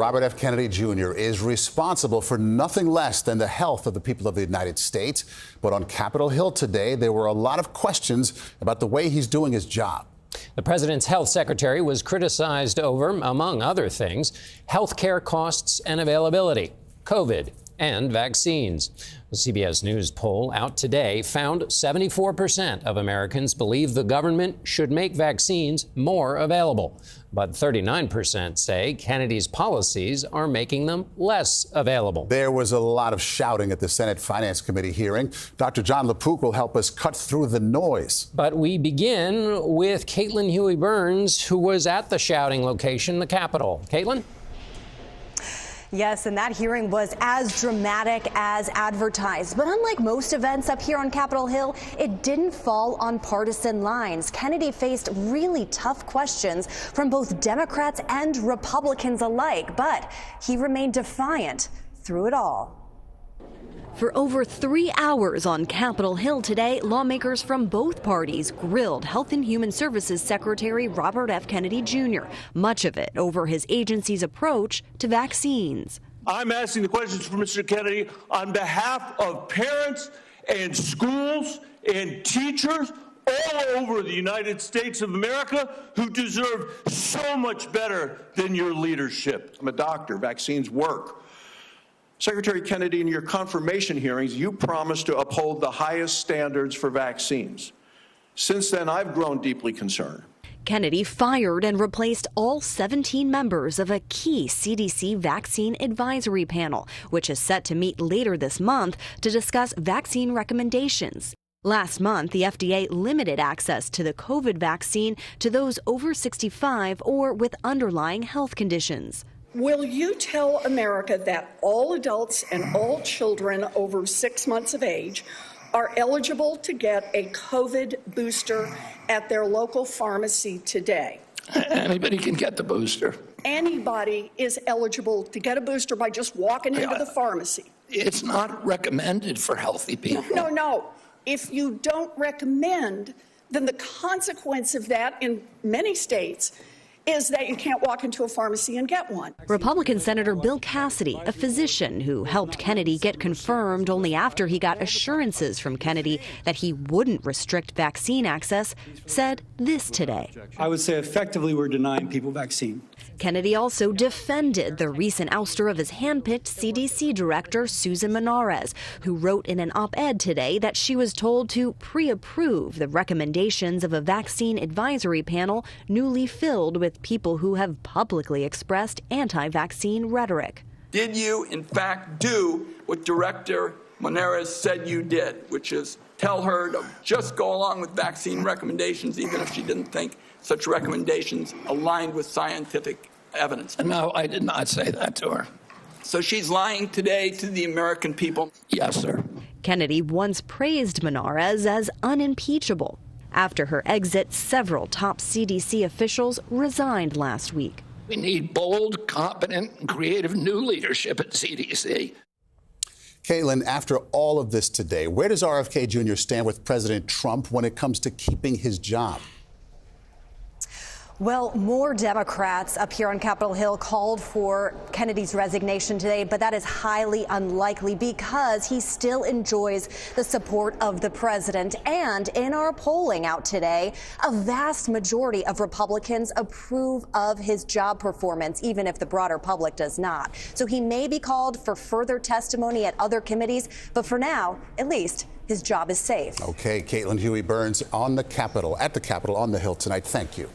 Robert F. Kennedy Jr. is responsible for nothing less than the health of the people of the United States. But on Capitol Hill today, there were a lot of questions about the way he's doing his job. The president's health secretary was criticized over, among other things, health care costs and availability, COVID, and vaccines. The CBS News poll out today found 74% of Americans believe the government should make vaccines more available. But 39% say Kennedy's policies are making them less available. There was a lot of shouting at the Senate Finance Committee hearing. Dr. Jon LaPook will help us cut through the noise. But we begin with Caitlin Huey-Burns, who was at the shouting location, the Capitol. Caitlin? Yes, and that hearing was as dramatic as advertised. But unlike most events up here on Capitol Hill, it didn't fall on partisan lines. Kennedy faced really tough questions from both Democrats and Republicans alike, but he remained defiant through it all. For over 3 hours on Capitol Hill today, lawmakers from both parties grilled Health and Human Services Secretary Robert F. Kennedy Jr., much of it over his agency's approach to vaccines. I'm asking the questions for Mr. Kennedy on behalf of parents and schools and teachers all over the United States of America who deserve so much better than your leadership. I'm a doctor. Vaccines work. Secretary Kennedy, in your confirmation hearings, you promised to uphold the highest standards for vaccines. Since then, I've grown deeply concerned. Kennedy fired and replaced all 17 members of a key CDC vaccine advisory panel, which is set to meet later this month to discuss vaccine recommendations. Last month, the FDA limited access to the COVID vaccine to those over 65 or with underlying health conditions. Will you tell America that all adults and all children over 6 months of age are eligible to get a COVID booster at their local pharmacy today? Anybody can get the booster. Anybody is eligible to get a booster by just walking into the pharmacy. It's not recommended for healthy people. No. If you don't recommend, then the consequence of that in many states is that you can't walk into a pharmacy and get one. Republican Senator Bill Cassidy, a physician who helped Kennedy get confirmed only after he got assurances from Kennedy that he wouldn't restrict vaccine access, said this today. I would say effectively we're denying people vaccine. Kennedy also defended the recent ouster of his handpicked CDC director, Susan Menarez, who wrote in an op-ed today that she was told to pre-approve the recommendations of a vaccine advisory panel newly filled with people who have publicly expressed anti-vaccine rhetoric. Did you, in fact, do what Director Menarez said you did, which is tell her to just go along with vaccine recommendations, even if she didn't think such recommendations aligned with scientific evidence? No, I did not say that to her. So she's lying today to the American people? Yes, sir. Kennedy once praised Menarez as unimpeachable. After her exit, several top CDC officials resigned last week. We need bold, competent, and creative new leadership at CDC. Caitlin, after all of this today, where does RFK Jr. stand with President Trump when it comes to keeping his job? Well, more Democrats up here on Capitol Hill called for Kennedy's resignation today, but that is highly unlikely because he still enjoys the support of the president. And in our polling out today, a vast majority of Republicans approve of his job performance, even if the broader public does not. So he may be called for further testimony at other committees, but for now, at least, his job is safe. Okay, Caitlin Huey-Burns at the Capitol on the Hill tonight. Thank you.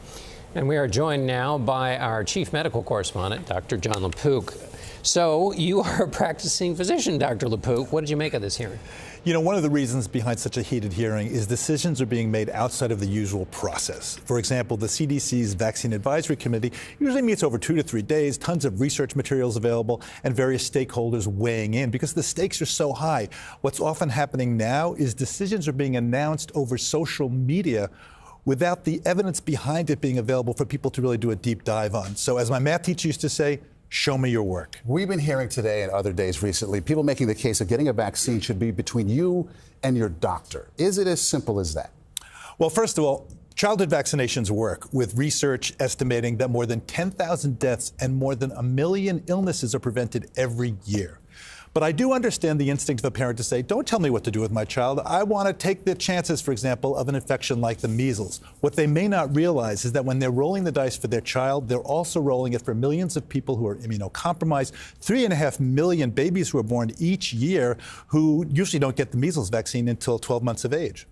And we are joined now by our chief medical correspondent, Dr. Jon LaPook. So you are a practicing physician, Dr. LaPook. What did you make of this hearing? You know, one of the reasons behind such a heated hearing is decisions are being made outside of the usual process. For example, the CDC's Vaccine Advisory Committee usually meets over 2 to 3 days, tons of research materials available, and various stakeholders weighing in because the stakes are so high. What's often happening now is decisions are being announced over social media without the evidence behind it being available for people to really do a deep dive on. So as my math teacher used to say, show me your work. We've been hearing today and other days recently, people making the case that getting a vaccine should be between you and your doctor. Is it as simple as that? Well, first of all, Childhood vaccinations work, with research estimating that more than 10,000 deaths and more than 1 million illnesses are prevented every year. But I do understand the instinct of a parent to say, don't tell me what to do with my child. I want to take the chances, for example, of an infection like the measles. What they may not realize is that when they're rolling the dice for their child, they're also rolling it for millions of people who are immunocompromised, 3.5 million babies who are born each year who usually don't get the measles vaccine until 12 months of age.